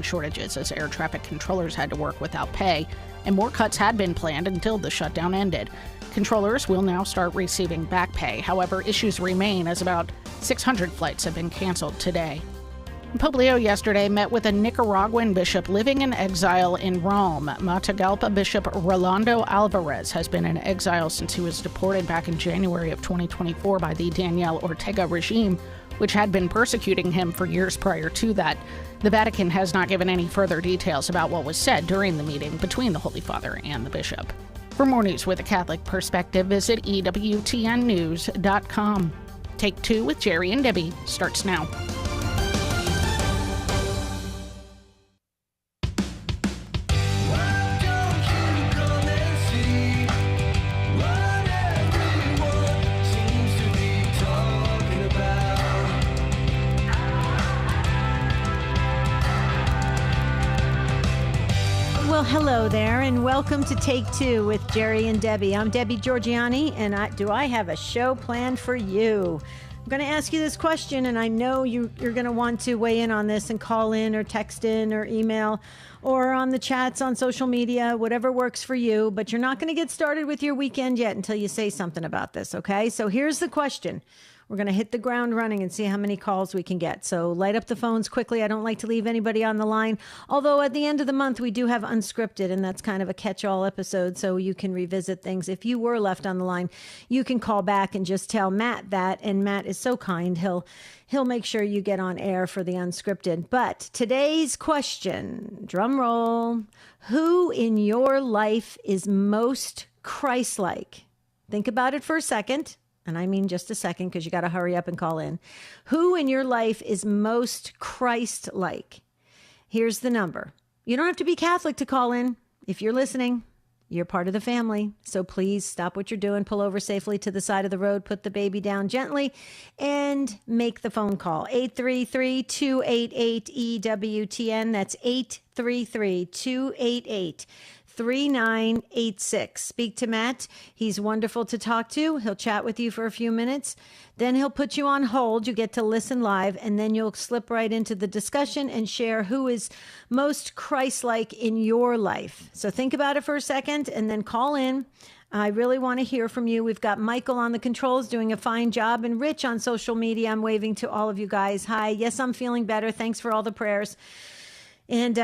shortages as air traffic controllers had to work without pay, and more cuts had been planned until the shutdown ended. Controllers will now start receiving back pay. However, issues remain as about 600 flights have been canceled today. Pope Leo yesterday met with a Nicaraguan bishop living in exile in Rome. Matagalpa Bishop Rolando Alvarez has been in exile since he was deported back in January of 2024 by the Daniel Ortega regime, which had been persecuting him for years prior to that. The Vatican has not given any further details about what was said during the meeting between the Holy Father and the bishop. For more news with a Catholic perspective, visit EWTNnews.com. Take Two with Jerry and Debbie starts now. Well, hello there, and welcome to Take Two with Jerry and Debbie. I'm Debbie Georgiani, and I have a show planned for you. I'm going to ask you this question, and I know you're going to want to weigh in on this and call in or text in or email or on the chats on social media, whatever works for you, but you're not going to get started with your weekend yet until you say something about this, okay? So here's the question. We're going to hit the ground running and see how many calls we can get. So light up the phones quickly. I don't like to leave anybody on the line. Although at the end of the month, we do have Unscripted, and that's kind of a catch-all episode, so you can revisit things. If you were left on the line, you can call back and just tell Matt that, and Matt is so kind. He'll make sure you get on air for the Unscripted. But today's question, drum roll, who in your life is most Christ-like? Think about it for a second. And I mean just a second, because you got to hurry up and call in. Who in your life is most Christ-like? Here's the number. You don't have to be Catholic to call in. If you're listening, you're part of the family. So please stop what you're doing, pull over safely to the side of the road, put the baby down gently, and make the phone call. 833-288-EWTN. That's 833-288-3986. Speak to Matt. He's wonderful to talk to. He'll chat with you for a few minutes. Then he'll put you on hold. You get to listen live, and then you'll slip right into the discussion and share who is most Christ-like in your life. So think about it for a second and then call in. I really want to hear from you. We've got Michael on the controls doing a fine job, and Rich on social media. I'm waving to all of you guys. Hi. Yes, I'm feeling better. Thanks for all the prayers. And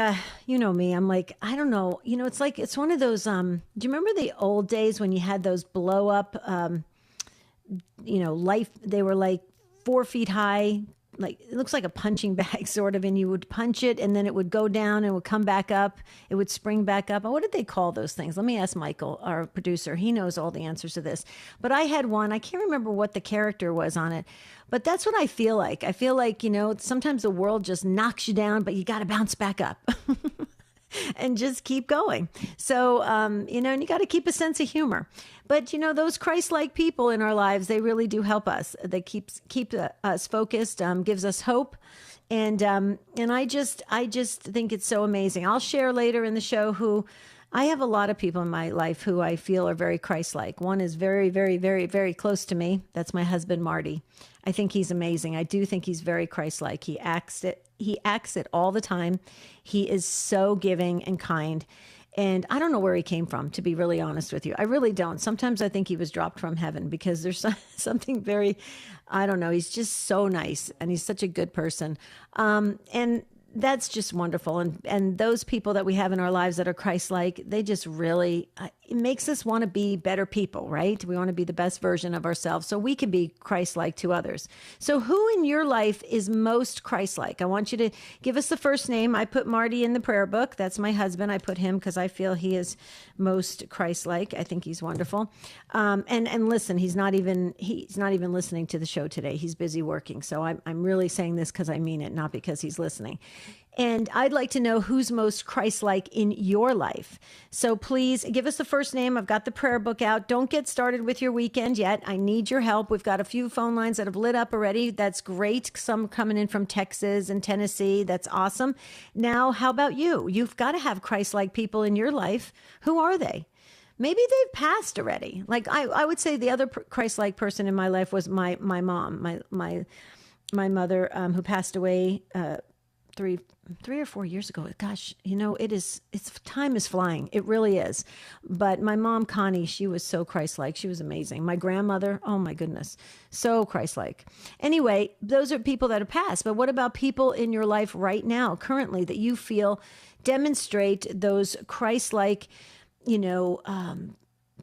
you know me, I'm like, I don't know. You know, it's one of those, do you remember the old days when you had those blow up, they were like 4 feet high, like it looks like a punching bag sort of, and you would punch it and then it would go down and would come back up. It would spring back up. What did they call those things? Let me ask Michael, our producer. He knows all the answers to this. But I had one. I can't remember what the character was on it. But that's what I feel like. I feel like, sometimes the world just knocks you down, but you got to bounce back up and just keep going. So, and you got to keep a sense of humor. But, those Christ-like people in our lives, they really do help us. They keep us focused, gives us hope. And I just think it's so amazing. I'll share later in the show who I have a lot of people in my life who I feel are very Christ-like. One is very, very, very, very close to me. That's my husband, Marty. I think he's amazing. I do think he's very Christ-like. He acts it all the time. He is so giving and kind. And I don't know where he came from, to be really honest with you. I really don't. Sometimes I think he was dropped from heaven because there's something very, I don't know. He's just so nice and he's such a good person. And that's just wonderful. And those people that we have in our lives that are Christ-like, they just really, it makes us want to be better people, right? We want to be the best version of ourselves so we can be Christ-like to others. So who in your life is most Christ-like? I want you to give us the first name. I put Marty in the prayer book. That's my husband. I put him because I feel he is most Christ-like. I think he's wonderful. And listen, he's not even listening to the show today. He's busy working. So I'm really saying this because I mean it, not because he's listening. And I'd like to know who's most Christ-like in your life. So please give us the first name. I've got the prayer book out. Don't get started with your weekend yet. I need your help. We've got a few phone lines that have lit up already. That's great. Some coming in from Texas and Tennessee. That's awesome. Now, how about you? You've got to have Christ-like people in your life. Who are they? Maybe they've passed already. Like I would say the other Christ-like person in my life was my mom, my mother, who passed away three or 4 years ago. Gosh, time is flying. It really is. But my mom, Connie, she was so Christ-like. She was amazing. My grandmother, oh my goodness, so Christ-like. Anyway, those are people that have passed. But what about people in your life right now, currently, that you feel demonstrate those Christ-like,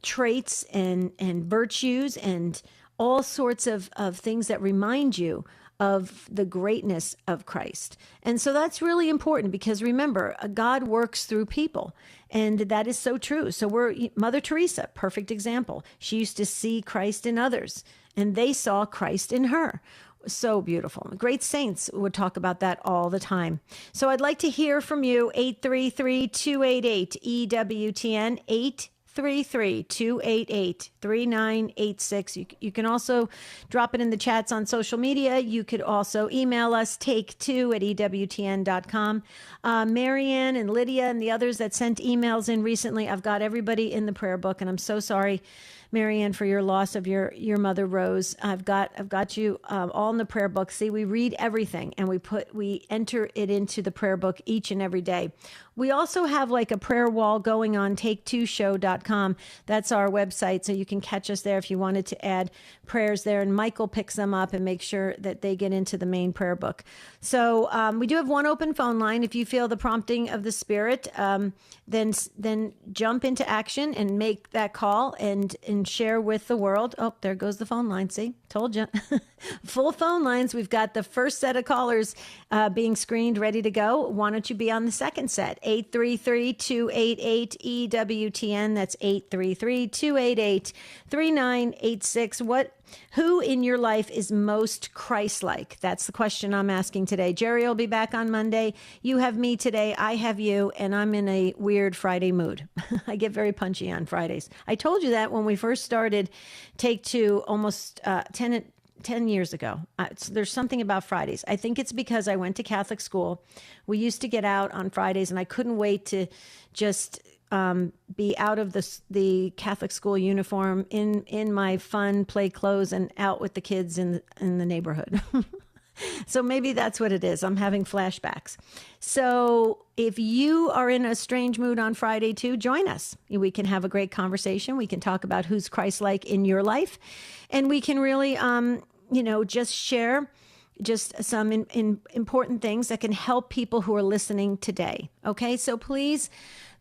traits and virtues and all sorts of things that remind you of the greatness of Christ. And so that's really important because remember, God works through people. And that is so true. So Mother Teresa, perfect example. She used to see Christ in others and they saw Christ in her. So beautiful. Great saints would talk about that all the time. So I'd like to hear from you, 833-288-EWTN, 833-288-3986. You can also drop it in the chats on social media. You could also email us, take2@EWTN.com. Marianne and Lydia and the others that sent emails in recently, I've got everybody in the prayer book, and I'm so sorry, Marianne, for your loss of your mother, Rose. I've got you all in the prayer book. See, we read everything and we enter it into the prayer book each and every day. We also have like a prayer wall going on take2show.com. That's our website. So you can catch us there if you wanted to add prayers there. And Michael picks them up and makes sure that they get into the main prayer book. So we do have one open phone line. If you feel the prompting of the Spirit, then jump into action and make that call and share with the world. Oh, there goes the phone line. See, told you. Full phone lines. We've got the first set of callers being screened, ready to go. Why don't you be on the second set? 833-288-EWTN. That's 833-288-3986. Who in your life is most Christ-like? That's the question I'm asking today. Jerry will be back on Monday. You have me today. I have you, and I'm in a weird Friday mood. I get very punchy on Fridays. I told you that when we first started Take Two almost 10 years ago. There's something about Fridays. I think it's because I went to Catholic school. We used to get out on Fridays, and I couldn't wait to just be out of the Catholic school uniform in my fun play clothes and out with the kids in the neighborhood. So maybe that's what it is. I'm having flashbacks. So if you are in a strange mood on Friday too, join us. We can have a great conversation. We can talk about who's Christ-like in your life. And we can really, just share just some important things that can help people who are listening today. Okay, so please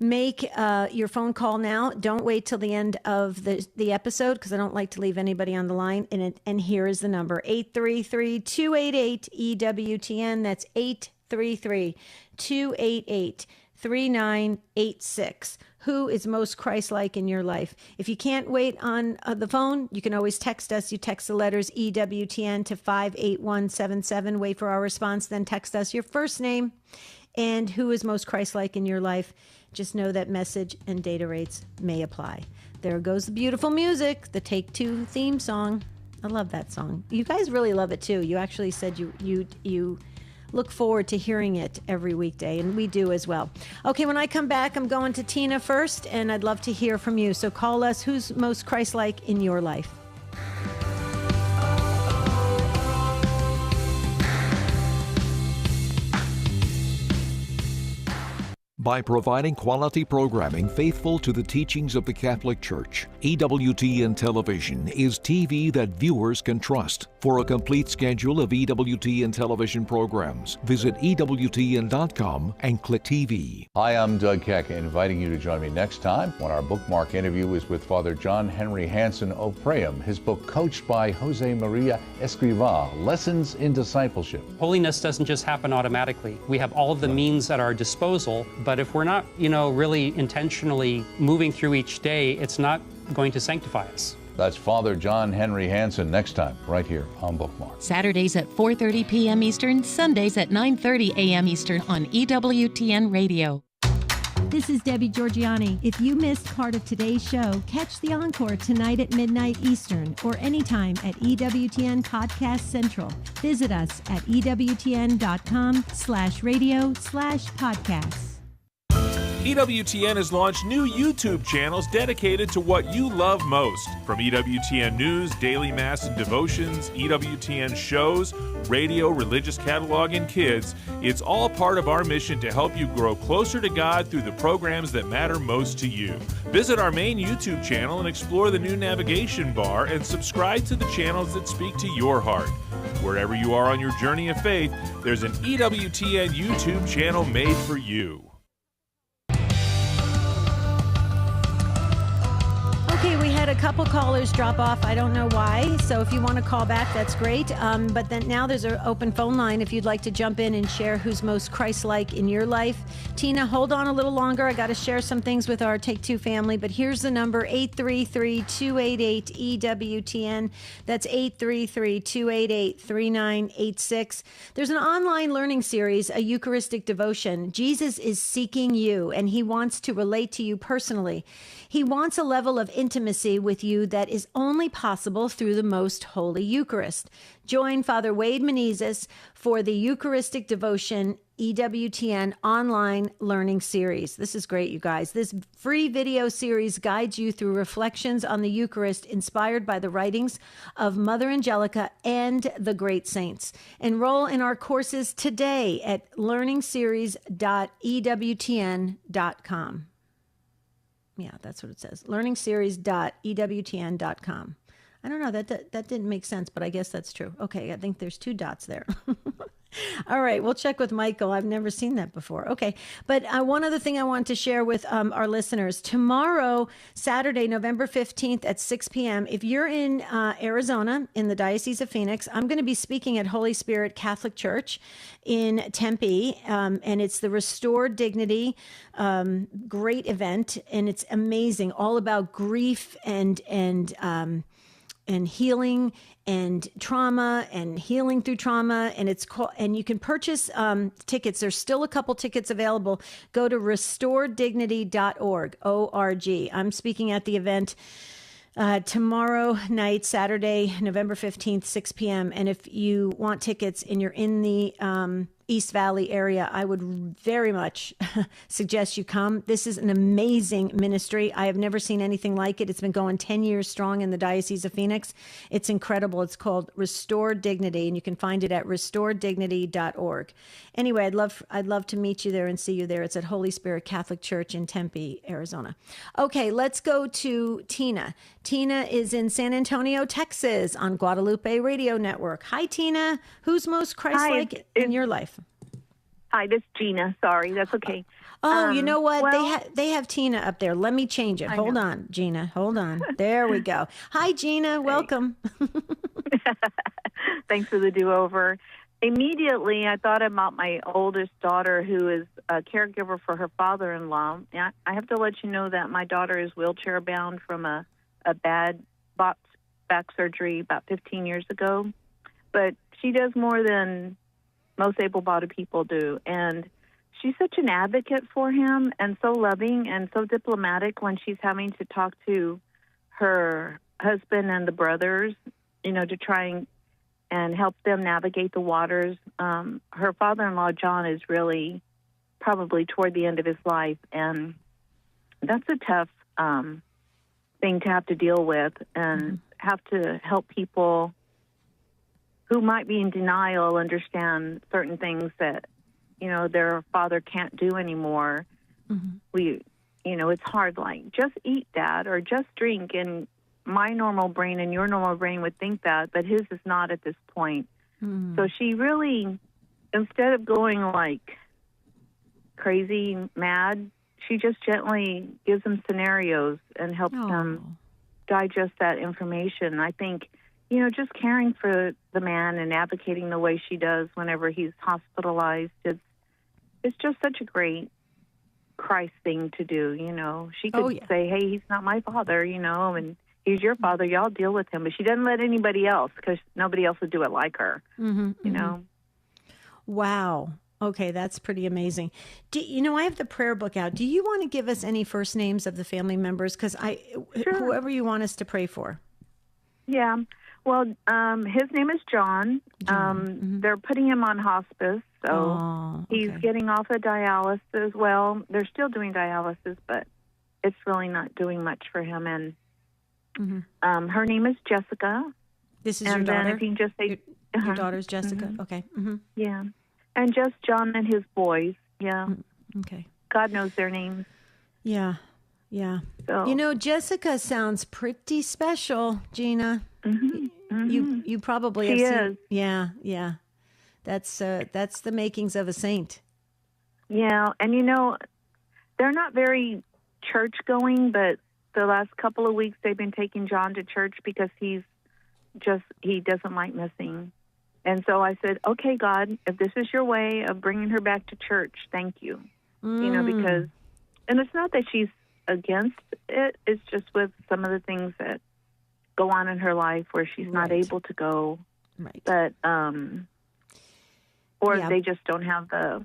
make your phone call now. Don't wait till the end of the episode because I don't like to leave anybody on the line. And here is the number, 833-288-EWTN. That's 833-288-3986. Who is most Christ-like in your life? If you can't wait on the phone, you can always text us. You text the letters EWTN to 58177. Wait for our response, then text us your first name and who is most Christ-like in your life. Just know that message and data rates may apply. There goes the beautiful music, the Take Two theme song. I love that song. You guys really love it too. You actually said you look forward to hearing it every weekday, and we do as well. Okay, when I come back, I'm going to Tina first, and I'd love to hear from you. So call us. Who's most Christ-like in your life? By providing quality programming faithful to the teachings of the Catholic Church, EWTN Television is TV that viewers can trust. For a complete schedule of EWTN television programs, visit EWTN.com and click TV. Hi, I'm Doug Keck, inviting you to join me next time when our bookmark interview is with Father John Henry Hansen of Prayum. His book, coached by Jose Maria Escrivá, Lessons in Discipleship. Holiness doesn't just happen automatically. We have all of the means at our disposal, but if we're not, really intentionally moving through each day, it's not going to sanctify us. That's Father John Henry Hansen next time, right here on Bookmark. Saturdays at 4:30 p.m. Eastern, Sundays at 9:30 a.m. Eastern on EWTN Radio. This is Debbie Georgiani. If you missed part of today's show, catch the encore tonight at midnight Eastern or anytime at EWTN Podcast Central. Visit us at EWTN.com/radio/podcasts. EWTN has launched new YouTube channels dedicated to what you love most. From EWTN News, Daily Mass and Devotions, EWTN shows, radio, religious catalog, and kids, it's all part of our mission to help you grow closer to God through the programs that matter most to you. Visit our main YouTube channel and explore the new navigation bar and subscribe to the channels that speak to your heart. Wherever you are on your journey of faith, there's an EWTN YouTube channel made for you. Okay, we had a couple callers drop off. I don't know why. So if you want to call back, that's great. But then now there's an open phone line if you'd like to jump in and share who's most Christ-like in your life. Tina, hold on a little longer. I got to share some things with our Take Two family. But here's the number, 833-288-EWTN. That's 833-288-3986. There's an online learning series, a Eucharistic devotion. Jesus is seeking you, and he wants to relate to you personally. He wants a level of intimacy with you that is only possible through the most holy Eucharist. Join Father Wade Menezes for the Eucharistic Devotion EWTN online learning series. This is great, you guys. This free video series guides you through reflections on the Eucharist inspired by the writings of Mother Angelica and the great saints. Enroll in our courses today at learningseries.ewtn.com. Yeah, that's what it says. learningseries.ewtn.com. I don't know, that didn't make sense, but I guess that's true. Okay, I think there's 2 dots there. All right, we'll check with Michael. I've never seen that before. Okay, but one other thing I want to share with our listeners. Tomorrow, Saturday, November 15th at 6 p.m., if you're in Arizona, in the Diocese of Phoenix, I'm going to be speaking at Holy Spirit Catholic Church in Tempe, and it's the Restored Dignity, great event, and it's amazing, all about grief and healing and trauma and healing through trauma. And it's called, and you can purchase tickets. There's still a couple tickets available. Go to restoreddignity.org, O-R-G. I'm speaking at the event tomorrow night, Saturday, November 15th, 6 p.m. And if you want tickets and you're in the East Valley area, I would very much suggest you come. This is an amazing ministry. I have never seen anything like it. It's been going 10 years strong in the Diocese of Phoenix. It's incredible. It's called Restored Dignity, and you can find it at restoreddignity.org. Anyway, I'd love to meet you there and see you there. It's at Holy Spirit Catholic Church in Tempe, Arizona. Okay, let's go to Tina. Tina is in San Antonio, Texas on Guadalupe Radio Network. Hi, Tina. Who's most Christ-like in your life? Hi, this is Gina. Sorry, that's okay. Oh, you know what? They have Tina up there. Let me change it. Hold on, Gina. Hold on. There we go. Hi, Gina. Welcome. Thanks for the do-over. Immediately, I thought about my oldest daughter, who is a caregiver for her father-in-law. I have to let you know that my daughter is wheelchair-bound from a bad back surgery about 15 years ago. But she does more than most able-bodied people do. And she's such an advocate for him and so loving and so diplomatic when she's having to talk to her husband and the brothers, to try and help them navigate the waters. Her father-in-law, John, is really probably toward the end of his life, and that's a tough thing to have to deal with and have to help people who might be in denial understand certain things that, their father can't do anymore. It's hard, like, just eat, Dad, or just drink, and my normal brain and your normal brain would think that, but his is not at this point. So she really, instead of going like crazy mad, she just gently gives them scenarios and helps them digest that information. I think, just caring for the man and advocating the way she does whenever he's hospitalized, it's just such a great Christ thing to do. She could say, hey, he's not my father, and he's your father. Y'all deal with him. But she doesn't let anybody else because nobody else would do it like her, Wow. Okay, that's pretty amazing. I have the prayer book out. Do you want to give us any first names of the family members? Because whoever you want us to pray for. Yeah. Well, his name is John. They're putting him on hospice. So he's getting off of dialysis as well. They're still doing dialysis, but it's really not doing much for him. And her name is Jessica. This is your daughter? And then if you can just say... Your daughter's Jessica? Okay. Yeah. And just John and his boys. Yeah. Okay. God knows their names. Yeah. So. You know, Jessica sounds pretty special, Gina. You probably she have is. Seen. Yeah. That's the makings of a saint. Yeah, and you know, they're not very church going, but the last couple of weeks they've been taking John to church because he doesn't like missing. And so I said, okay, God, if this is your way of bringing her back to church, thank you. You know, because, and it's not that she's against it, it's just with some of the things that go on in her life where she's not able to go. Right. But, or they just don't have the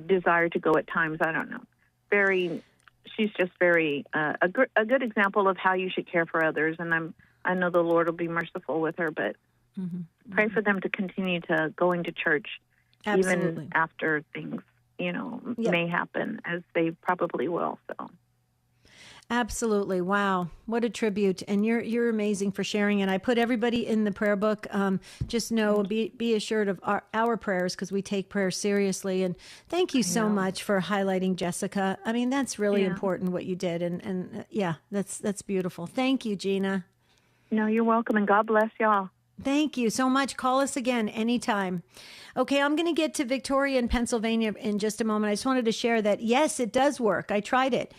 desire to go at times. I don't know. She's just very, a good example of how you should care for others. And I know the Lord will be merciful with her, but pray for them to continue to going to church even after things, you know, may happen, as they probably will. So. Absolutely. Wow. What a tribute. And you're amazing for sharing it. I put everybody in the prayer book. Just know, be assured of our prayers, because we take prayer seriously. And thank you so much for highlighting Jessica. I mean, that's really important what you did. And that's beautiful. Thank you, Gina. No, you're welcome. And God bless y'all. Thank you so much. Call us again anytime. Okay, I'm going to get to Victoria in Pennsylvania in just a moment. I just wanted to share that, yes, it does work. I tried it.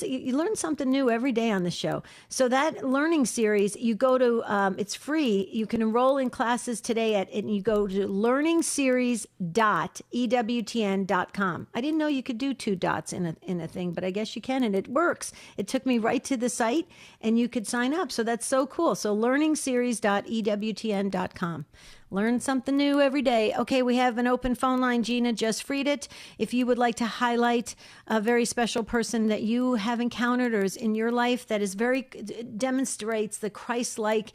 You learn something new every day on the show. So that learning series, you go to, it's free. You can enroll in classes today and you go to learningseries.ewtn.com. I didn't know you could do 2 dots in a thing, but I guess you can, and it works. It took me right to the site and you could sign up. So that's so cool. So learningseries.ewtn.com. Learn something new every day. Okay, we have an open phone line. Gina just freed it. If you would like to highlight a very special person that you have encountered or is in your life that is demonstrates the Christ-like,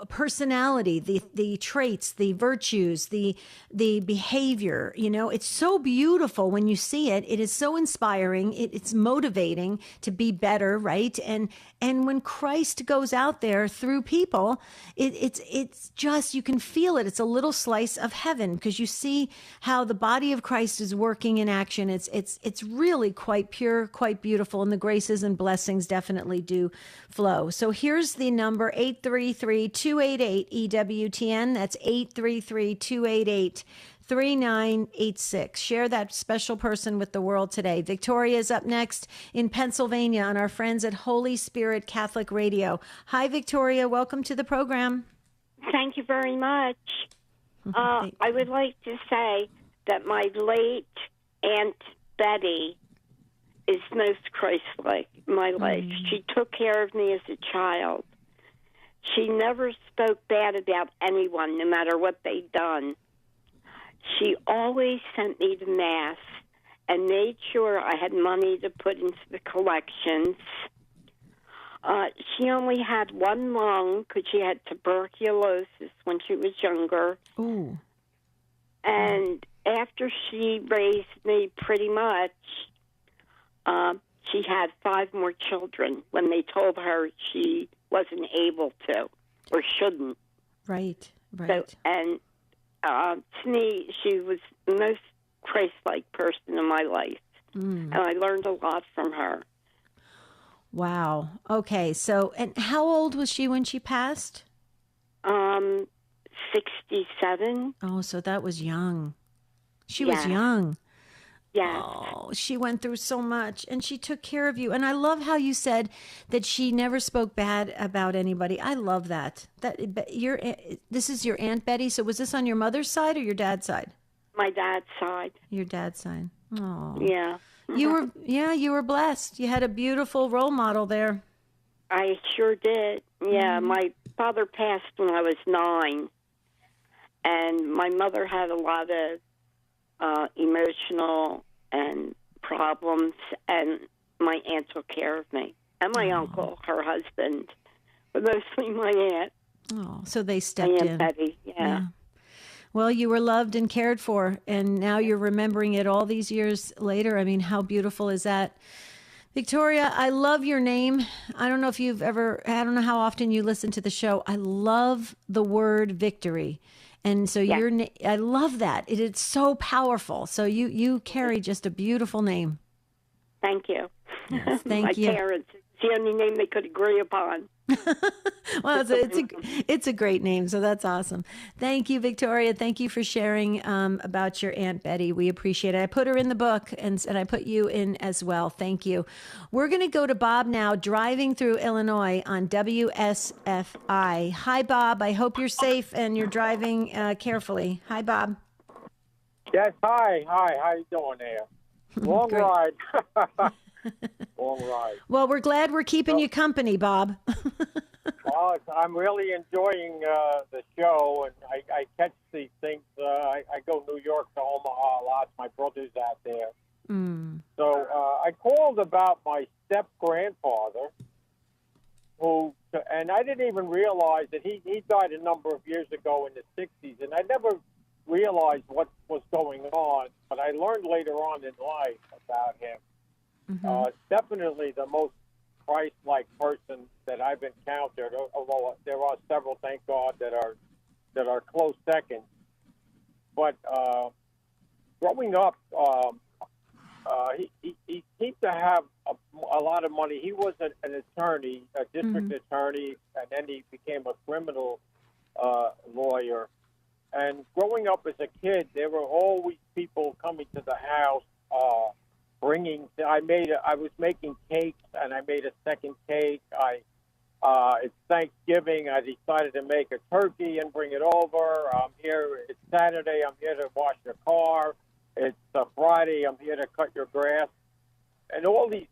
personality, the traits, the virtues, the behavior, it's so beautiful when you see it. It is so inspiring. It's motivating to be better, right? And when Christ goes out there through people, it's just, you can feel it. It's a little slice of heaven because you see how the body of Christ is working in action. It's really quite pure, quite beautiful, and the graces and blessings definitely do flow. So here's the number, 833-288-EWTN. That's 833-288-3986. Share that special person with the world today. Victoria is up next in Pennsylvania on our friends at Holy Spirit Catholic Radio. Hi, Victoria. Welcome to the program. Thank you very much. I would like to say that my late Aunt Betty is most Christ-like in my life. She took care of me as a child. She never spoke bad about anyone, no matter what they'd done. She always sent me to Mass and made sure I had money to put into the collections. She only had one lung because she had tuberculosis when she was younger. Ooh. And after she raised me pretty much, she had 5 more children when they told her she wasn't able to or shouldn't. Right. So, and to me, she was the most Christ-like person in my life. And I learned a lot from her. Wow. Okay. So, and how old was she when she passed? 67. Oh, so that was young. She was young. Yes. Oh, she went through so much and she took care of you. And I love how you said that she never spoke bad about anybody. I love that. This is your Aunt Betty. So was this on your mother's side or your dad's side? My dad's side. Your dad's side. Oh. Yeah. You were blessed. You had a beautiful role model there. I sure did. Yeah, my father passed when I was 9, and my mother had a lot of emotional and problems, and my aunt took care of me, and my uncle, her husband, but mostly my aunt. Oh, so they stepped my in. Aunt Betty, yeah. Well, you were loved and cared for, and now you're remembering it all these years later. I mean, how beautiful is that? Victoria, I love your name. I don't know if you've ever, I don't know how often you listen to the show. I love the word victory. And so I love that. It's so powerful. So you carry just a beautiful name. Thank you. Yes, thank you. My parents, it's the only name they could agree upon. Well, it's a great name, so that's awesome. Thank you, Victoria. Thank you for sharing about your Aunt Betty. We appreciate it. I put her in the book, and I put you in as well. Thank you. We're going to go to Bob now, driving through Illinois on WSFI. Hi, Bob. I hope you're safe and you're driving carefully. Hi, Bob. Yes, hi. How you doing there? Long ride. Long ride. Well, we're glad we're keeping you company, Bob. Well, I'm really enjoying the show, and I catch these things. I go New York to Omaha a lot. My brother's out there. So I called about my step-grandfather, and I didn't even realize that he died a number of years ago in the 60s, and I never realized what was going on, but I learned later on in life about him. Definitely the most Christ-like person that I've encountered, although there are several, thank God, that are close seconds. But growing up, he seemed to have a lot of money. He was an attorney, a district attorney, and then he became a criminal lawyer. And growing up as a kid, there were always people coming to the house, I was making cakes, and I made a second cake. It's Thanksgiving. I decided to make a turkey and bring it over. I'm here. It's Saturday. I'm here to wash your car. It's Friday. I'm here to cut your grass. And all these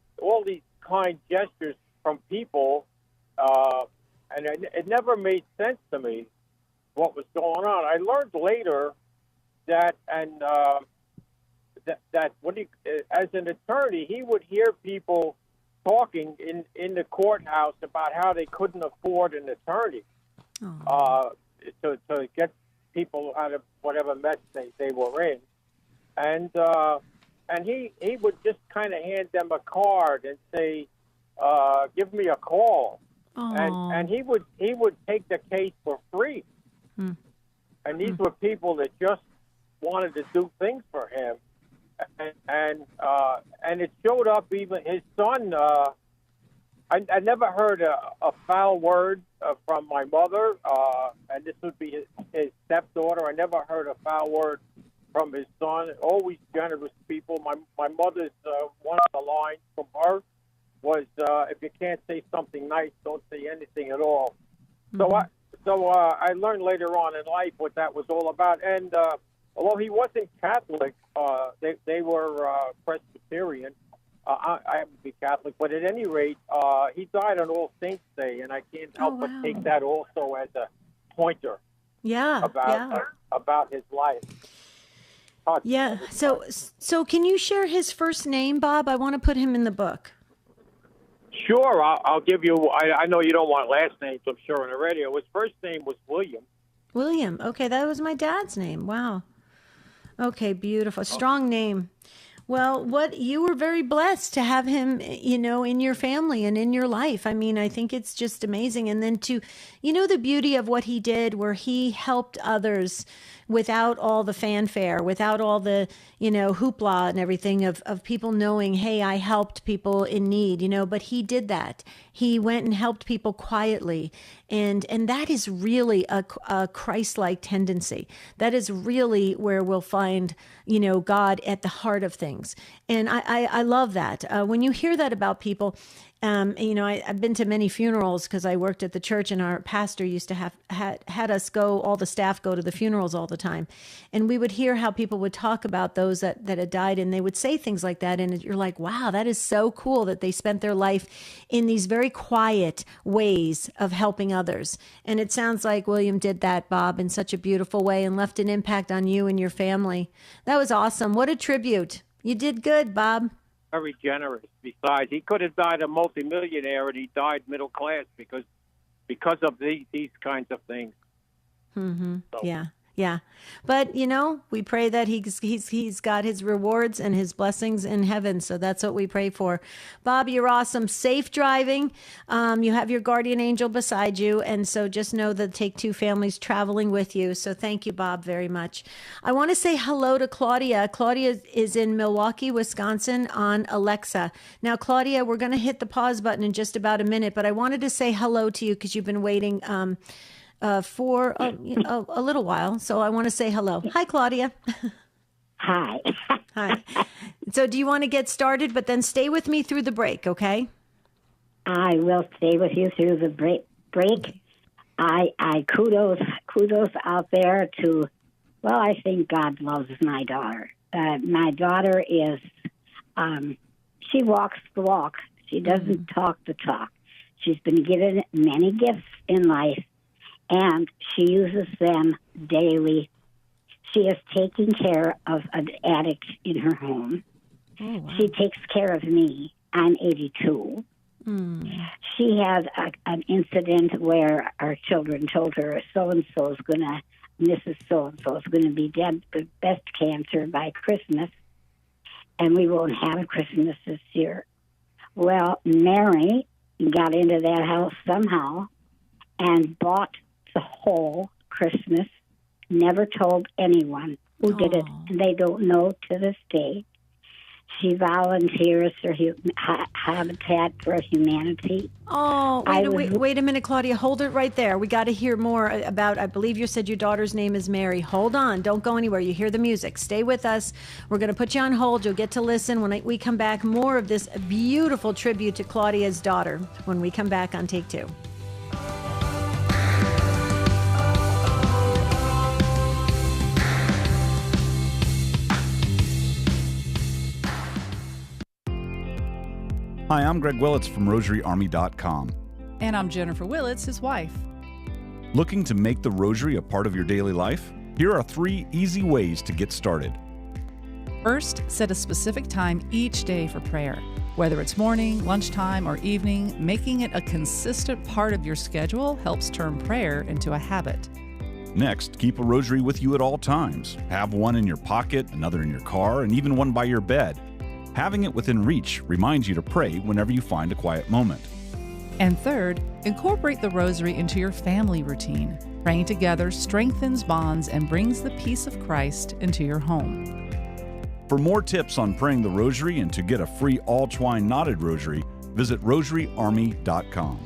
kind gestures from people, and it never made sense to me what was going on. I learned later that, as an attorney, he would hear people talking in the courthouse about how they couldn't afford an attorney to get people out of whatever mess they were in, and he would just kind of hand them a card and say, "Give me a call," and he would take the case for free. And these were people that just wanted to do things for him. And it showed up. Even his son, I never heard a foul word from my mother, and this would be his stepdaughter. I never heard a foul word from his son. Always generous people. My mother's one of the lines from her was, "If you can't say something nice, don't say anything at all." So I learned later on in life what that was all about. And although he wasn't Catholic, they were Presbyterian. I happen to be Catholic, but at any rate, he died on All Saints' Day, and I can't help but take that also as a pointer. About his life. So can you share his first name, Bob? I want to put him in the book. Sure, I'll give you. I know you don't want last names, I'm sure, on the radio. His first name was William. William. Okay, that was my dad's name. Wow. Okay, beautiful. Strong name. Well, you were very blessed to have him, in your family and in your life. I mean, I think it's just amazing. And then the beauty of what he did, where he helped others without all the fanfare, without all the, hoopla and everything of people knowing, hey, I helped people in need, but he did that. He went and helped people quietly. And that is really a Christ-like tendency. That is really where we'll find, God at the heart of things. And I love that. When you hear that about people, I've been to many funerals because I worked at the church, and our pastor used to had us go, all the staff go to the funerals all the time. And we would hear how people would talk about those that had died, and they would say things like that. And you're like, wow, that is so cool that they spent their life in these very quiet ways of helping others. And it sounds like William did that, Bob, in such a beautiful way and left an impact on you and your family. That was awesome. What a tribute. You did good, Bob. Very generous. Besides, he could have died a multimillionaire, and he died middle class because of these kinds of things. Mm-hmm. So, yeah. Yeah. But, we pray that he's got his rewards and his blessings in heaven. So that's what we pray for. Bob, you're awesome. Safe driving. You have your guardian angel beside you. And so just know that Take Two family's traveling with you. So thank you, Bob, very much. I want to say hello to Claudia. Claudia is in Milwaukee, Wisconsin on Alexa. Now, Claudia, we're going to hit the pause button in just about a minute, but I wanted to say hello to you because you've been waiting for a little while. So I want to say hello. Hi, Claudia. Hi. Hi. So do you want to get started, but then stay with me through the break, okay? I will stay with you through the break. I kudos out there to, well, I think God loves my daughter. My daughter is, she walks the walk. She doesn't talk the talk. She's been given many gifts in life, and she uses them daily. She is taking care of an addict in her home. Oh, wow. She takes care of me. I'm 82. She had an incident where our children told her so-and-so is going to, Mrs. So-and-so is going to be dead with breast cancer by Christmas, and we won't have a Christmas this year. Well, Mary got into that house somehow and bought the whole Christmas, never told anyone who did it, and they don't know to this day. She volunteers for Habitat for Humanity. Oh, wait a minute, Claudia. Hold it right there. We got to hear more about, I believe you said your daughter's name is Mary. Hold on. Don't go anywhere. You hear the music. Stay with us. We're going to put you on hold. You'll get to listen when we come back. More of this beautiful tribute to Claudia's daughter when we come back on Take Two. Hi, I'm Greg Willits from RosaryArmy.com. And I'm Jennifer Willits, his wife. Looking to make the Rosary a part of your daily life? Here are 3 easy ways to get started. First, set a specific time each day for prayer. Whether it's morning, lunchtime, or evening, making it a consistent part of your schedule helps turn prayer into a habit. Next, keep a rosary with you at all times. Have one in your pocket, another in your car, and even one by your bed. Having it within reach reminds you to pray whenever you find a quiet moment. And third, incorporate the rosary into your family routine. Praying together strengthens bonds and brings the peace of Christ into your home. For more tips on praying the rosary and to get a free all-twine knotted rosary, visit RosaryArmy.com.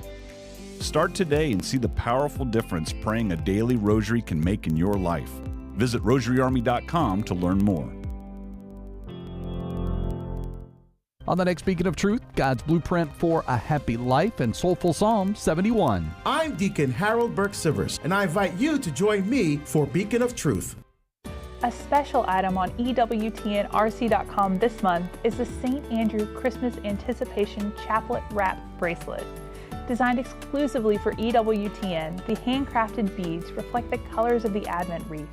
Start today and see the powerful difference praying a daily rosary can make in your life. Visit RosaryArmy.com to learn more. On the next Beacon of Truth, God's blueprint for a happy life and soulful Psalm 71. I'm Deacon Harold Burke-Sivers, and I invite you to join me for Beacon of Truth. A special item on EWTNRC.com this month is the St. Andrew Christmas Anticipation Chaplet Wrap Bracelet. Designed exclusively for EWTN, the handcrafted beads reflect the colors of the Advent wreath.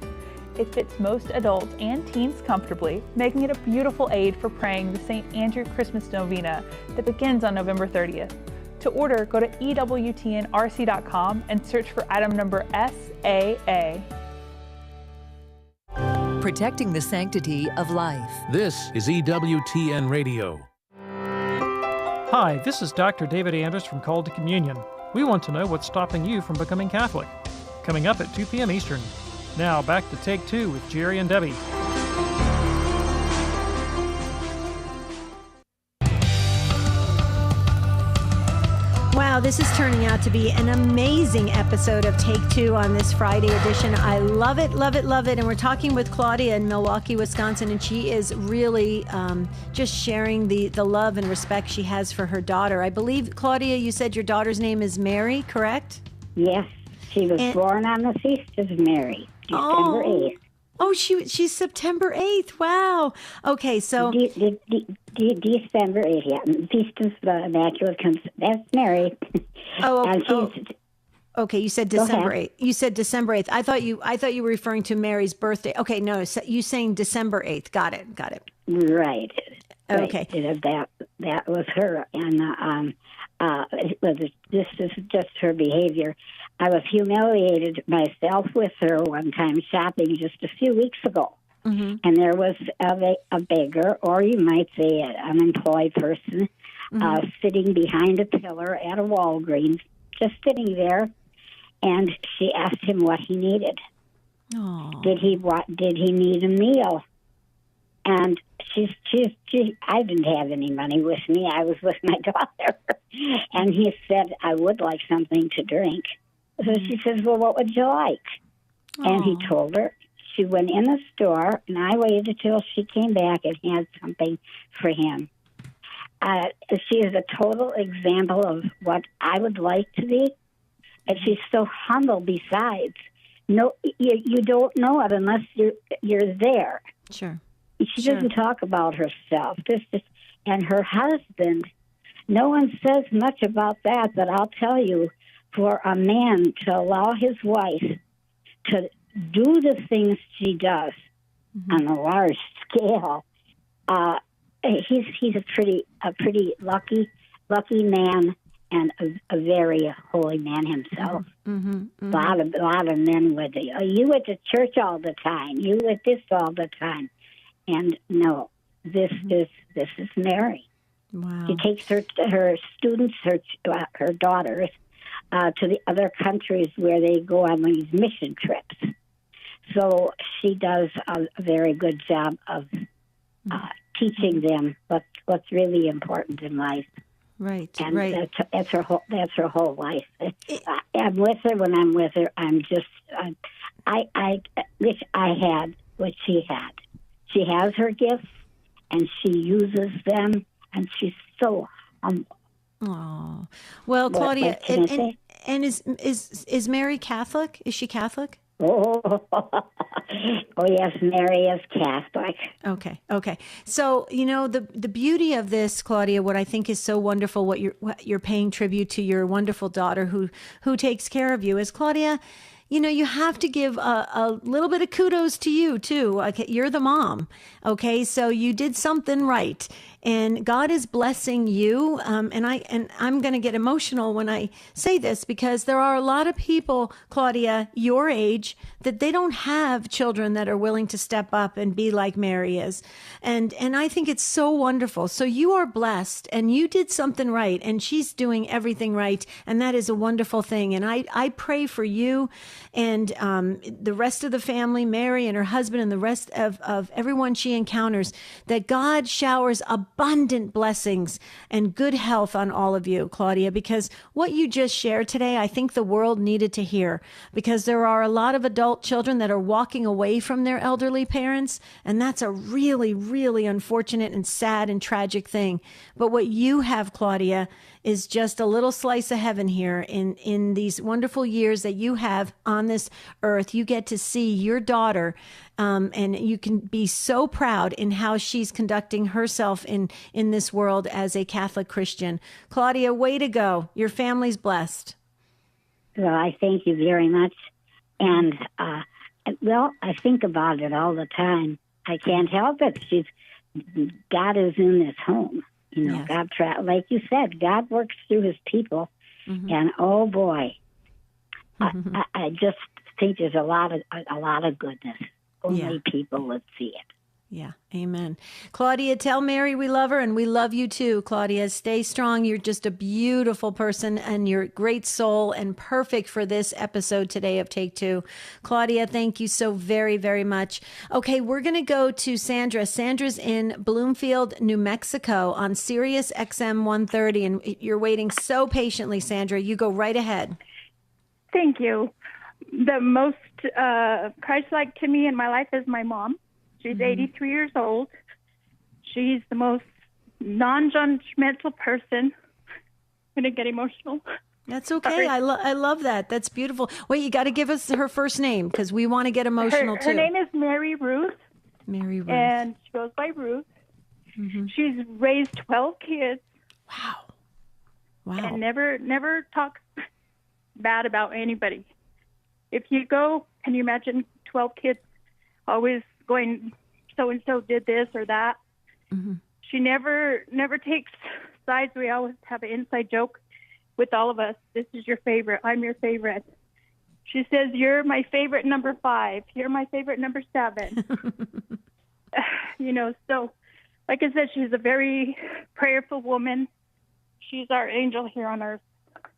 It fits most adults and teens comfortably, making it a beautiful aid for praying the St. Andrew Christmas Novena that begins on November 30th. To order, go to EWTNRC.com and search for item number SAA. Protecting the sanctity of life. This is EWTN Radio. Hi, this is Dr. David Anders from Called to Communion. We want to know what's stopping you from becoming Catholic. Coming up at 2 p.m. Eastern. Now, back to Take Two with Jerry and Debbie. Wow, this is turning out to be an amazing episode of Take Two on this Friday edition. I love it, love it, love it. And we're talking with Claudia in Milwaukee, Wisconsin, and she is really just sharing the love and respect she has for her daughter. I believe, Claudia, you said your daughter's name is Mary, correct? Yes, she was born on the feast of Mary. December 8th. Oh, she's September 8th. Wow. Okay, so... December 8th, yeah. Feast of the Immaculate Conception. That's Mary. Okay, you said December 8th. You said December 8th. I thought you were referring to Mary's birthday. Okay, no, you saying December 8th. Got it. Right. Okay. That was her. And This is just her behavior. I was humiliated myself with her one time shopping just a few weeks ago. Mm-hmm. And there was a beggar, or you might say an unemployed person, sitting behind a pillar at a Walgreens, just sitting there. And she asked him what he needed. Aww. Did he need a meal? And I didn't have any money with me. I was with my daughter. And he said, I would like something to drink. So she says, well, what would you like? Aww. And he told her. She went in the store, and I waited till she came back and had something for him. She is a total example of what I would like to be. And she's so humble besides. No, you don't know it unless you're there. Sure. She doesn't talk about herself. And her husband, no one says much about that, but I'll tell you, for a man to allow his wife to do the things she does on a large scale, he's a pretty lucky man, and a very holy man himself. A lot of men would. You went to church all the time. You went this all the time. And no, this is Mary. Wow. She takes her students, her daughters, to the other countries where they go on these mission trips. So she does a very good job of teaching them what's really important in life. Right, and right. That's her whole life. I'm with her when I'm with her. I'm just I wish I had what she had. She has her gifts, and she uses them, and she's so humble. Oh, well, Claudia, and is Mary Catholic? Is she Catholic? Oh yes, Mary is Catholic. Okay. So, the beauty of this, Claudia, what I think is so wonderful, what you're paying tribute to your wonderful daughter who takes care of you, is, Claudia, you have to give a little bit of kudos to you too. Okay, you're the mom. Okay, so you did something right, and God is blessing you. And I'm going to get emotional when I say this, because there are a lot of people, Claudia, your age, that they don't have children that are willing to step up and be like Mary is, and I think it's so wonderful. So you are blessed, and you did something right, and she's doing everything right, and that is a wonderful thing. And I pray for you and the rest of the family, Mary and her husband and the rest of everyone she encounters, that God showers abundant blessings and good health on all of you, Claudia, because what you just shared today, I think the world needed to hear, because there are a lot of adult children that are walking away from their elderly parents, and that's a really, really unfortunate and sad and tragic thing. But what you have, Claudia, is just a little slice of heaven here in these wonderful years that you have on this earth. You get to see your daughter, and you can be so proud in how she's conducting herself in this world as a Catholic Christian. Claudia, way to go. Your family's blessed. Well, I thank you very much. And, I think about it all the time. I can't help it. God is in this home. Yes. God, like you said, God works through his people. And oh boy, I just think there's a lot of goodness. Only people would see it. Yeah. Amen. Claudia, tell Mary we love her, and we love you too, Claudia. Stay strong. You're just a beautiful person, and you're a great soul and perfect for this episode today of Take Two. Claudia, thank you so very, very much. Okay, we're going to go to Sandra. Sandra's in Bloomfield, New Mexico on Sirius XM 130, and you're waiting so patiently, Sandra. You go right ahead. Thank you. The most Christ-like to me in my life is my mom. She's 83 years old. She's the most non-judgmental person. I'm going to get emotional. That's okay. I love that. That's beautiful. Wait, you got to give us her first name, because we want to get emotional too. Her name is Mary Ruth. Mary Ruth. And she goes by Ruth. She's raised 12 kids. Wow. And never talks bad about anybody. If you go, can you imagine 12 kids always going, so-and-so did this or that? She never takes sides. We always have an inside joke. with all of us. This is your favorite. I'm your favorite. She says, you're my favorite number 5. You're my favorite number 7. So like I said, she's a very prayerful woman. She's our angel here on earth.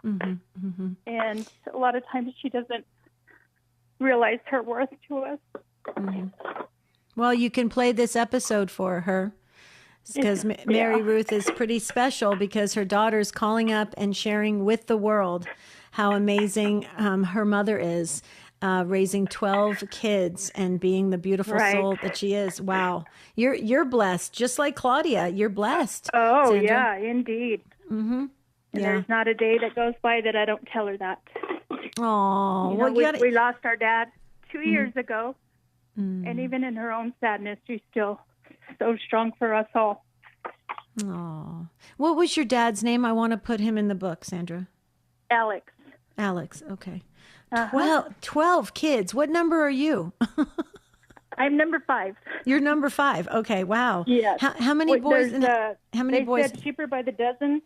And a lot of times she doesn't realize her worth to us. Well, you can play this episode for her because Mary Ruth is pretty special because her daughter's calling up and sharing with the world how amazing her mother is, raising 12 kids and being the beautiful soul that she is. Wow. You're blessed, just like Claudia. You're blessed. Oh, Sandra. yeah, indeed. And there's not a day that goes by that I don't tell her that. Oh, we lost our dad 2 years ago. And even in her own sadness, she's still so strong for us all. Oh, what was your dad's name? I want to put him in the book, Sandra. Alex. Alex, okay. 12 kids. What number are you? I'm number 5. You're number 5. Okay, wow. Yes. How many boys? How many boys? They said cheaper by the dozen.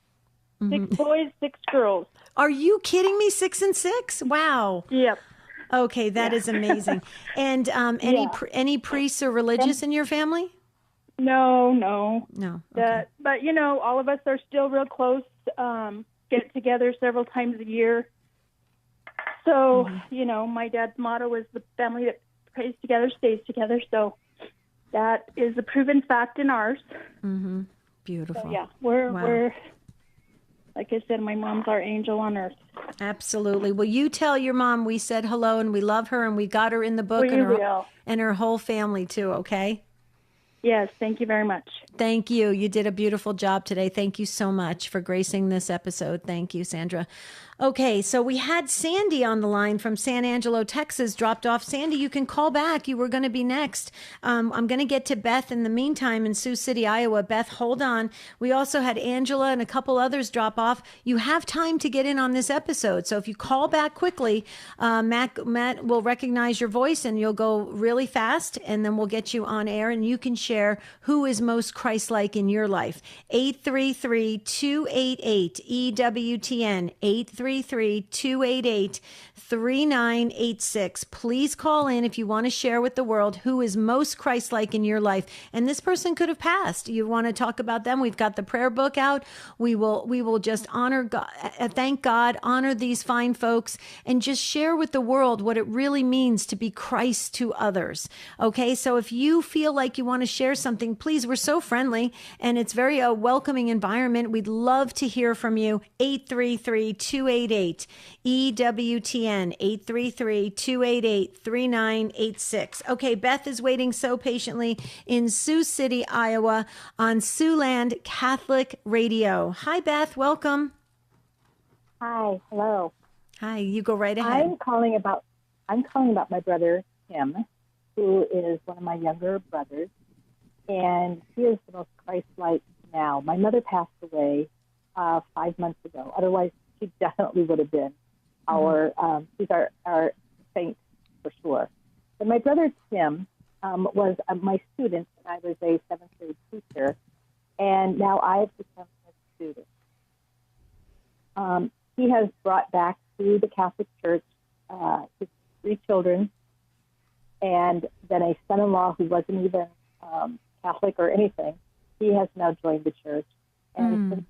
6 boys, 6 girls. Are you kidding me? 6 and 6? Wow. Yep. Okay, that is amazing. And any priests or religious in your family? No. Okay. But all of us are still real close. Get together several times a year. So my dad's motto is the family that prays together stays together. So that is a proven fact in ours. Beautiful. So, yeah, we're like I said, my mom's our angel on earth. Absolutely. Well, you tell your mom we said hello and we love her and we got her in the book and her whole family too, okay? Yes, thank you very much. Thank you. You did a beautiful job today. Thank you so much for gracing this episode. Thank you, Sandra. Okay, so we had Sandy on the line from San Angelo, Texas, dropped off. Sandy, you can call back. You were going to be next. I'm going to get to Beth in the meantime in Sioux City, Iowa. Beth, hold on. We also had Angela and a couple others drop off. You have time to get in on this episode. So if you call back quickly, Matt will recognize your voice and you'll go really fast and then we'll get you on air and you can share who is most Christ-like in your life. 833-288-EWTN, 833-288-3986. Please call in if you want to share with the world who is most Christ-like in your life. And this person could have passed. You want to talk about them? We've got the prayer book out. We will just honor God, thank God, honor these fine folks, and just share with the world what it really means to be Christ to others. Okay, so if you feel like you want to share something, please, we're so friendly and it's very a welcoming environment. We'd love to hear from you. 833-288-EWTN, 833-288-3986. Okay, Beth is waiting so patiently in Sioux City, Iowa on Siouxland Catholic Radio. Hi, Beth. Welcome. Hi. Hello. Hi. You go right ahead. I'm calling about my brother, Tim, who is one of my younger brothers, and he is the most Christ-like now. My mother passed away 5 months ago. Otherwise, she definitely would have been she's our saint for sure. But my brother Tim was my student when I was a 7th grade teacher, and now I've become his student. He has brought back to the Catholic Church his 3 children, and then a son-in-law who wasn't even Catholic or anything. He has now joined the church, and since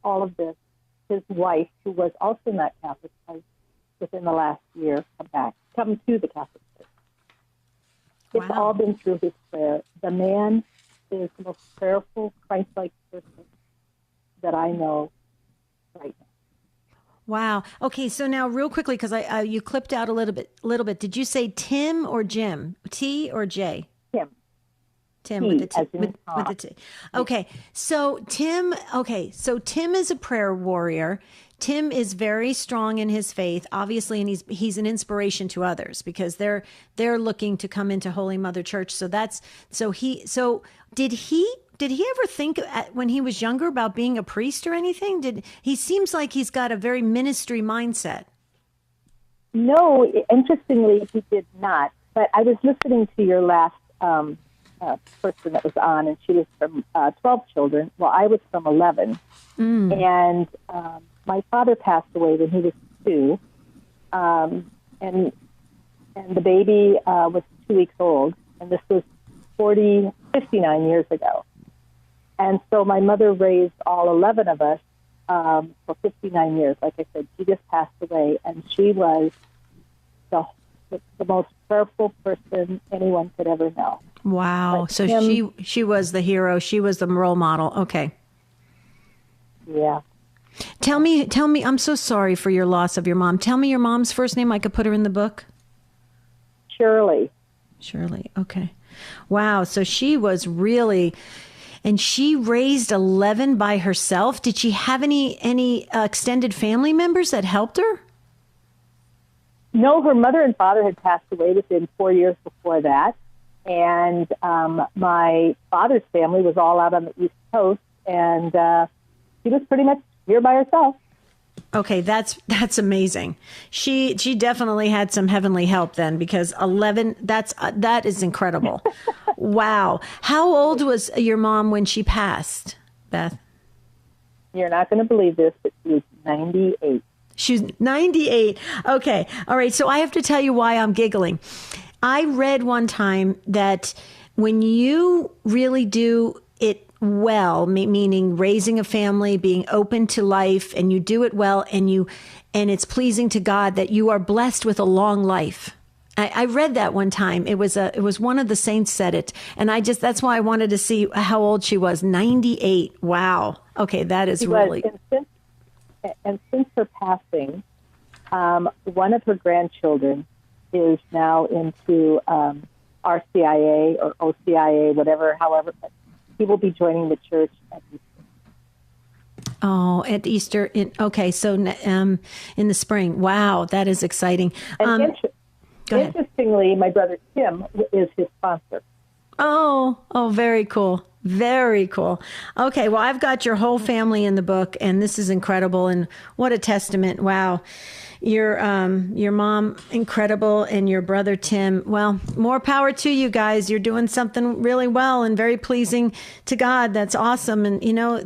all of this, his wife, who was also not Catholic, has within the last year come to the Catholic Church. It's all been through his prayer. The man is the most prayerful, Christ-like person that I know right now. Wow. Okay, so now real quickly, because you clipped out a little bit. Did you say Tim or Jim? T or J? Tim with the T. With the T. Okay. So Tim is a prayer warrior. Tim is very strong in his faith, obviously, and he's an inspiration to others because they're looking to come into Holy Mother Church. So did he ever think when he was younger about being a priest or anything? He seems like he's got a very ministry mindset. No, interestingly, he did not. But I was listening to your last person that was on, and she was from 12 children. Well, I was from 11. And my father passed away when he was 2, and the baby was 2 weeks old, and this was 59 years ago. And so my mother raised all 11 of us for 59 years. Like I said, she just passed away, and she was the most prayerful person anyone could ever know. Wow. But So she was the hero. She was the role model. Okay. Yeah. Tell me, I'm so sorry for your loss of your mom. Tell me your mom's first name. I could put her in the book. Shirley. Shirley. Okay. Wow. So she was really, and she raised 11 by herself. Did she have any extended family members that helped her? No, her mother and father had passed away within 4 years before that. And my father's family was all out on the East Coast, and she was pretty much here by herself. Okay, that's amazing. She definitely had some heavenly help then, because 11, that is incredible. Wow. How old was your mom when she passed, Beth? You're not going to believe this, but she was 98. She's 98. Okay. All right. So I have to tell you why I'm giggling. I read one time that when you really do it well, meaning raising a family, being open to life, and you do it well, and it's pleasing to God, that you are blessed with a long life. I read that one time. It was one of the saints said it, and that's why I wanted to see how old she was. 98. Wow. Okay, that is really. And since her passing, one of her grandchildren is now into RCIA or OCIA, however. He will be joining the church at Easter. Oh, at Easter. Okay, so in the spring. Wow, that is exciting. And go ahead. Interestingly, my brother Tim is his sponsor. Oh, very cool. Very cool. Okay, well, I've got your whole family in the book, and this is incredible, and what a testament. Wow. Your mom, incredible, and your brother Tim. Well, more power to you guys. You're doing something really well and very pleasing to God. That's awesome. And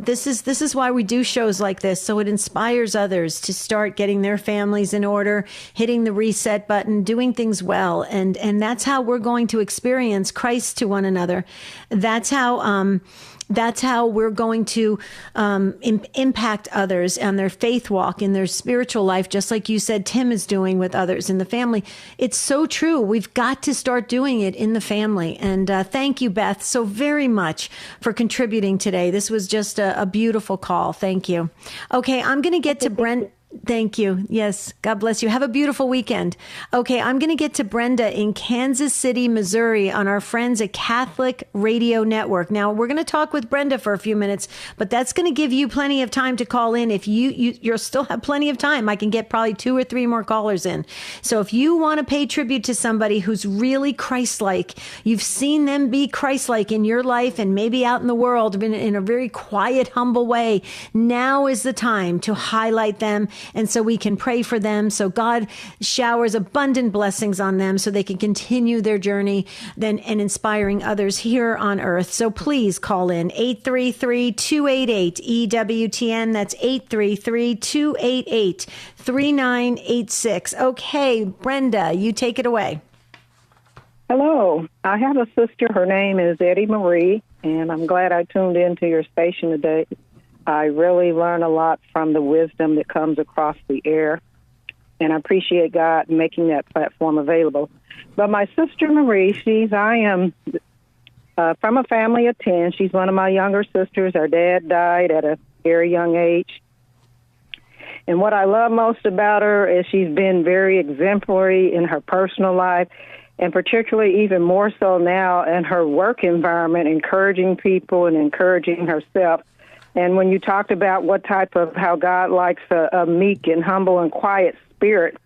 this is why we do shows like this, so it inspires others to start getting their families in order, hitting the reset button, doing things well, and that's how we're going to experience Christ to one another. That's how we're going to impact others on their faith walk, in their spiritual life, just like you said Tim is doing with others in the family. It's so true. We've got to start doing it in the family. And thank you, Beth, so very much for contributing today. This was just a beautiful call. Thank you. Okay, I'm going to get to Brent. Thank you. Yes. God bless you. Have a beautiful weekend. Okay. I'm going to get to Brenda in Kansas City, Missouri on our friends at Catholic Radio Network. Now, we're going to talk with Brenda for a few minutes, but that's going to give you plenty of time to call in. If you'll still have plenty of time, I can get probably 2 or 3 more callers in. So if you want to pay tribute to somebody who's really Christ-like, you've seen them be Christ-like in your life and maybe out in the world in a very quiet, humble way, now is the time to highlight them. And so we can pray for them, so God showers abundant blessings on them so they can continue their journey and inspiring others here on earth. So please call in 833-288-EWTN. That's 833-288-3986. Okay, Brenda, you take it away. Hello. I have a sister. Her name is Eddie Marie, and I'm glad I tuned into your station today. I really learn a lot from the wisdom that comes across the air, and I appreciate God making that platform available. But my sister Marie, I am from a family of 10. She's one of my younger sisters. Our dad died at a very young age. And what I love most about her is she's been very exemplary in her personal life, and particularly even more so now in her work environment, encouraging people and encouraging herself. And when you talked about how God likes a meek and humble and quiet spirit,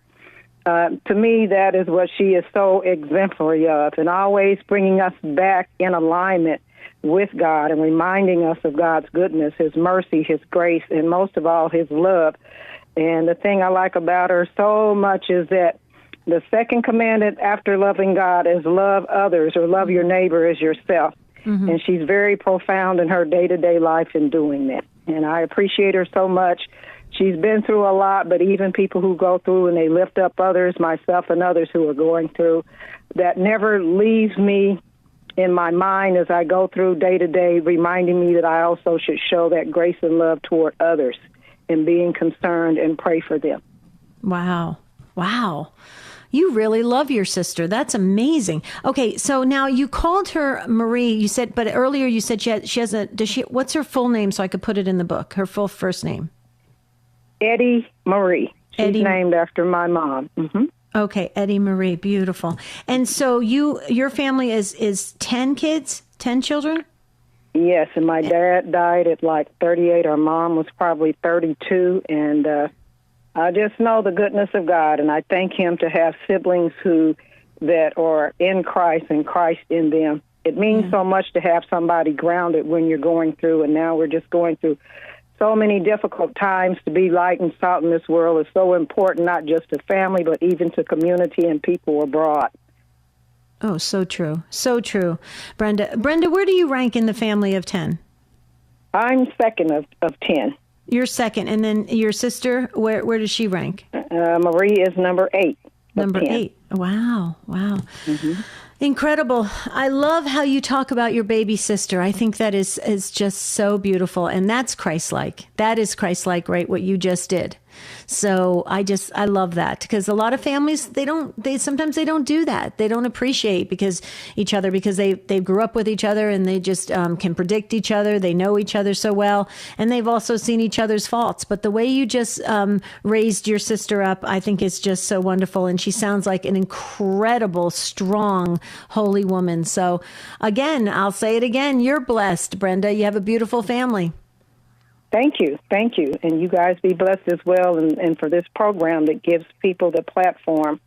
to me, that is what she is so exemplary of, and always bringing us back in alignment with God and reminding us of God's goodness, His mercy, His grace, and most of all, His love. And the thing I like about her so much is that the second commandment after loving God is love others, or love your neighbor as yourself. Mm-hmm. And she's very profound in her day-to-day life in doing that. And I appreciate her so much she's been through a lot, but even people who go through and they lift up others, myself and others who are going through, that never leaves me in my mind as I go through day to day, reminding me that I also should show that grace and love toward others and being concerned and pray for them. Wow. Wow. You really love your sister. That's amazing. Okay, so now you called her Marie. You said, but earlier you said she has a. What's her full name so I could put it in the book? Her full first name. Eddie Marie. She's named after my mom. Mm-hmm. Okay, Eddie Marie. Beautiful. And so your family is 10 kids, 10 children. Yes, and my dad died at like 38. Our mom was probably 32, and I just know the goodness of God, and I thank Him to have siblings that are in Christ and Christ in them. It means so much to have somebody grounded when you're going through, and now we're just going through so many difficult times. To be light and salt in this world is so important, not just to family, but even to community and people abroad. Oh, so true. So true. Brenda, where do you rank in the family of 10? I'm second of 10. You're second. And then your sister, where does she rank? Marie is number 8. Number 8. Wow. Wow. Mm-hmm. Incredible. I love how you talk about your baby sister. I think that is just so beautiful. And that's Christ-like. That is Christ-like, right? What you just did. So I love that, because a lot of families, sometimes they don't do that. They don't appreciate each other because they grew up with each other, and they just can predict each other. They know each other so well, and they've also seen each other's faults. But the way you just raised your sister up, I think is just so wonderful. And she sounds like an incredible, strong, holy woman. So again, I'll say it again. You're blessed, Brenda. You have a beautiful family. Thank you. Thank you. And you guys be blessed as well. And for this program that gives people the platform,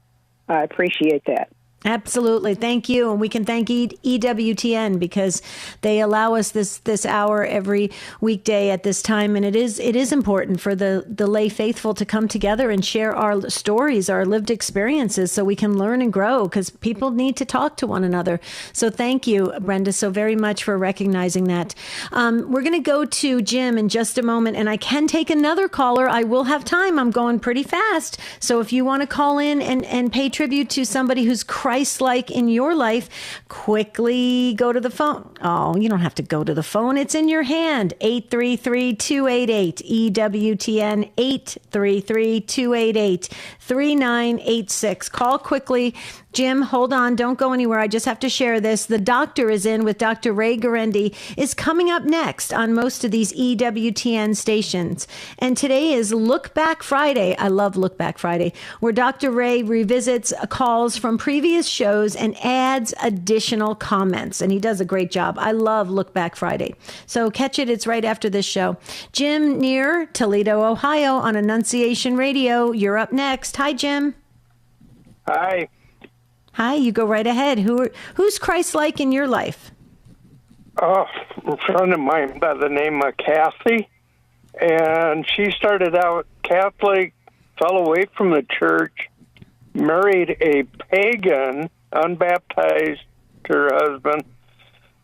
I appreciate that. Absolutely. Thank you. And we can thank EWTN because they allow us this hour every weekday at this time. And it is important for the lay faithful to come together and share our stories, our lived experiences, so we can learn and grow, because people need to talk to one another. So thank you, Brenda, so very much for recognizing that. We're going to go to Jim in just a moment, and I can take another caller. I will have time. I'm going pretty fast. So if you want to call in and pay tribute to somebody who's Christ-like in your life, quickly go to the phone. Oh, you don't have to go to the phone. It's in your hand. 833-288 EWTN, 833-288-3986. Call quickly. Jim, hold on. Don't go anywhere. I just have to share this. The doctor is in with Dr. Ray Garendi is coming up next on most of these EWTN stations. And today is Look Back Friday. I love Look Back Friday, where Dr. Ray revisits calls from previous shows and adds additional comments. And he does a great job. I love Look Back Friday. So catch it. It's right after this show. Jim near Toledo, Ohio on Annunciation Radio. You're up next. Hi, Jim. Hi. Hi, you go right ahead. Who's Christ-like in your life? A friend of mine by the name of Kathy, and she started out Catholic, fell away from the church, married a pagan, unbaptized, to her husband.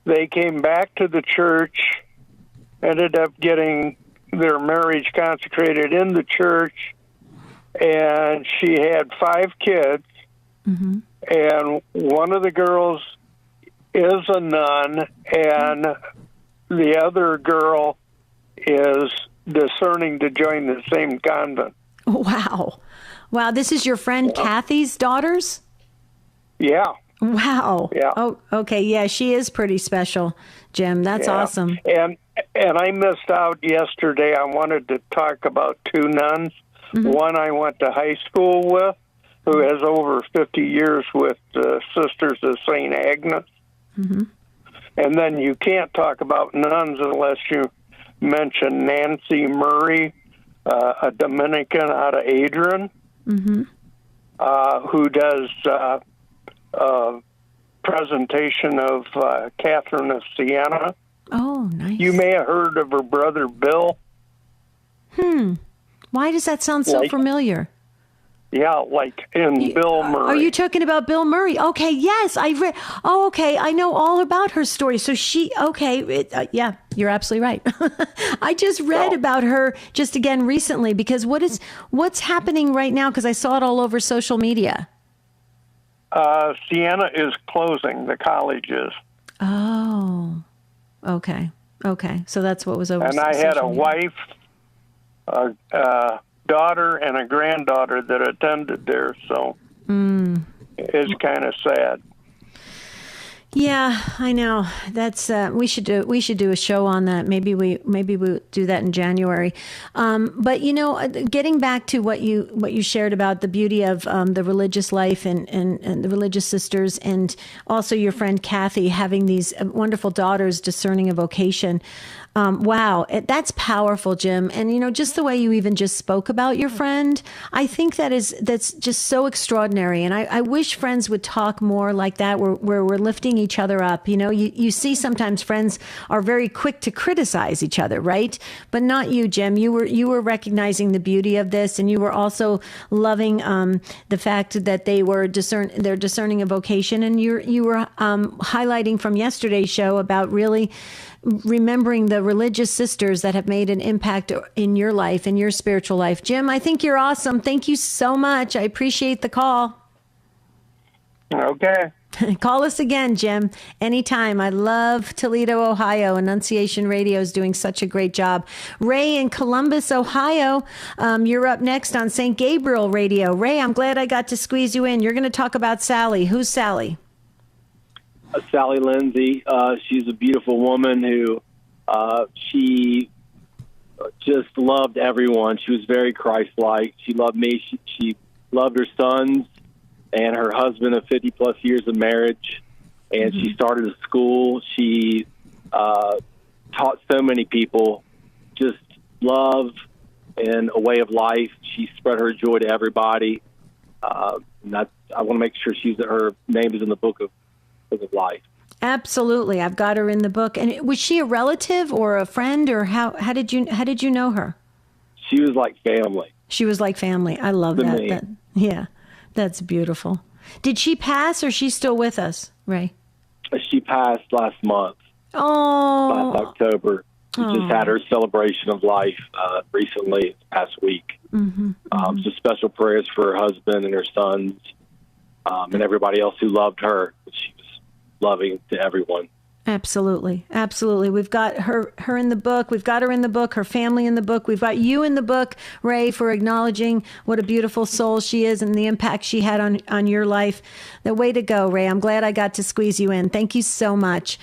They came back to the church, ended up getting their marriage consecrated in the church, and she had 5 kids. Mm-hmm. And one of the girls is a nun, and the other girl is discerning to join the same convent. Wow. Wow, this is your friend Kathy's daughters? Yeah. Wow. Yeah. Oh, okay. Yeah, she is pretty special, Jim. That's awesome. And I missed out yesterday. I wanted to talk about 2 nuns. Mm-hmm. One I went to high school with, who has over 50 years with Sisters of St. Agnes. Mm-hmm. And then you can't talk about nuns unless you mention Nancy Murray, a Dominican out of Adrian, mm-hmm. Who does presentation of Catherine of Siena. Oh, nice. You may have heard of her brother, Bill. Why does that sound so familiar? Yeah, like in Bill Murray. Are you talking about Bill Murray? Okay, yes, I read. Oh, okay, I know all about her story. So yeah, you're absolutely right. I just read about her just again recently because what's happening right now? Because I saw it all over social media. Siena is closing. The college is. Oh, okay. So that's what was over. And I had a wife, a daughter, and a granddaughter that attended there. So it's kind of sad. Yeah, I know. That's we should do a show on that. Maybe we'll do that in January. But getting back to what you shared about the beauty of the religious life and the religious sisters, and also your friend Kathy having these wonderful daughters discerning a vocation. Wow, that's powerful, Jim. And just the way you even just spoke about your friend, I think that's just so extraordinary. And I wish friends would talk more like that, where we're lifting each other up. You see sometimes friends are very quick to criticize each other, right? But not you, Jim. You were recognizing the beauty of this, and you were also loving the fact that they're discerning a vocation, and you were highlighting from yesterday's show about really remembering the religious sisters that have made an impact in your life, in your spiritual life. Jim, I think you're awesome. Thank you so much. I appreciate the call. Okay. Call us again, Jim, anytime. I love Toledo, Ohio. Annunciation Radio is doing such a great job. Ray in Columbus, Ohio, you're up next on St. Gabriel Radio. Ray, I'm glad I got to squeeze you in. You're going to talk about Sally. Who's Sally? Sally Lindsay. She's a beautiful woman who she just loved everyone. She was very Christ-like. She loved me. She loved her sons and her husband of 50-plus years of marriage. And she started a school. She taught so many people just love and a way of life. She spread her joy to everybody. And I want to make sure her name is in the book of life. Absolutely. I've got her in the book. And was she a relative or a friend, or how did you know her? She was like family. She was like family. I love that. Yeah, that's beautiful. Did she pass, or is she still with us, Ray? She passed last month. Oh. Last October. She just had her celebration of life recently, this past week. So special prayers for her husband and her sons and everybody else who loved her. She was loving to everyone. Absolutely. Absolutely. We've got her in the book. We've got her in the book, her family in the book. We've got you in the book, Ray, for acknowledging what a beautiful soul she is and the impact she had on your life. The way to go, Ray. I'm glad I got to squeeze you in. Thank you so much.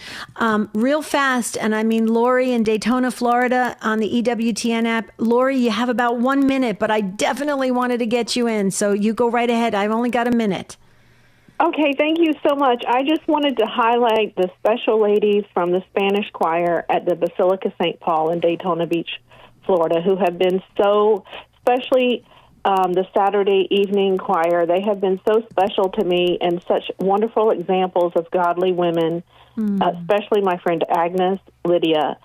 Real fast, and I mean Lori in Daytona, Florida on the EWTN app. Lori, you have about 1 minute, but I definitely wanted to get you in. So you go right ahead. I've only got a minute. Okay, thank you so much. I just wanted to highlight the special ladies from the Spanish choir at the Basilica St. Paul in Daytona Beach, Florida, who have been so, especially the Saturday evening choir, they have been so special to me and such wonderful examples of godly women, especially my friend Agnes, Lydia,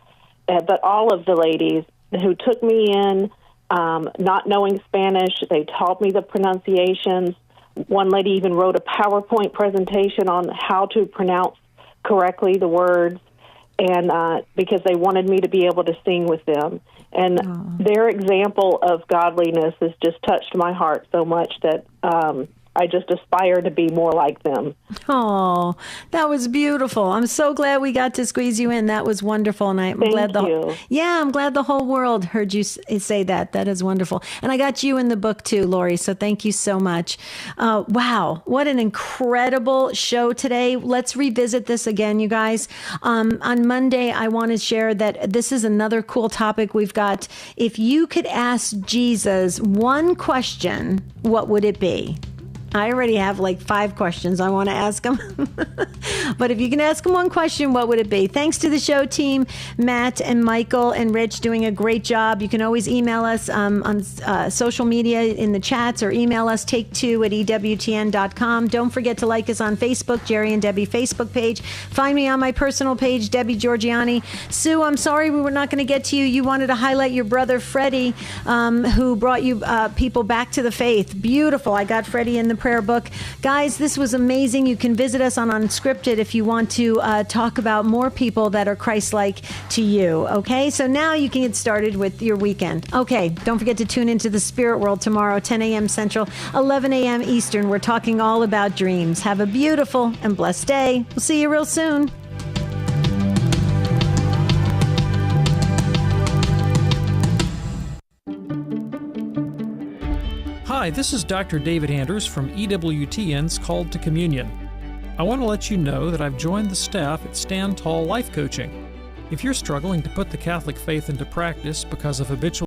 but all of the ladies who took me in, not knowing Spanish. They taught me the pronunciations. One lady even wrote a PowerPoint presentation on how to pronounce correctly the words, and because they wanted me to be able to sing with them. And their example of godliness has just touched my heart so much that I just aspire to be more like them. Oh, that was beautiful. I'm so glad we got to squeeze you in. That was wonderful. And I'm glad I'm glad the whole world heard you say that. That is wonderful. And I got you in the book too, Lori. So thank you so much. Wow. What an incredible show today. Let's revisit this again, you guys. On Monday, I want to share that this is another cool topic we've got. If you could ask Jesus one question, what would it be? I already have like 5 questions I want to ask him. But if you can ask them one question, what would it be? Thanks to the show team, Matt and Michael and Rich doing a great job. You can always email us on social media in the chats or email us take2@ewtn.com. Don't forget to like us on Facebook, Jerry and Debbie Facebook page. Find me on my personal page, Debbie Georgiani. Sue, I'm sorry we were not going to get to you. You wanted to highlight your brother, Freddie, who brought you people back to the faith. Beautiful. I got Freddie in the prayer book. Guys, this was amazing. You can visit us on Unscripted if you want to talk about more people that are Christ-like to you. Okay, so now you can get started with your weekend. Okay, don't forget to tune into the Spirit World tomorrow, 10 a.m. Central, 11 a.m. Eastern. We're talking all about dreams. Have a beautiful and blessed day. We'll see you real soon. Hi, this is Dr. David Anders from EWTN's Called to Communion. I want to let you know that I've joined the staff at Stand Tall Life Coaching. If you're struggling to put the Catholic faith into practice because of habitual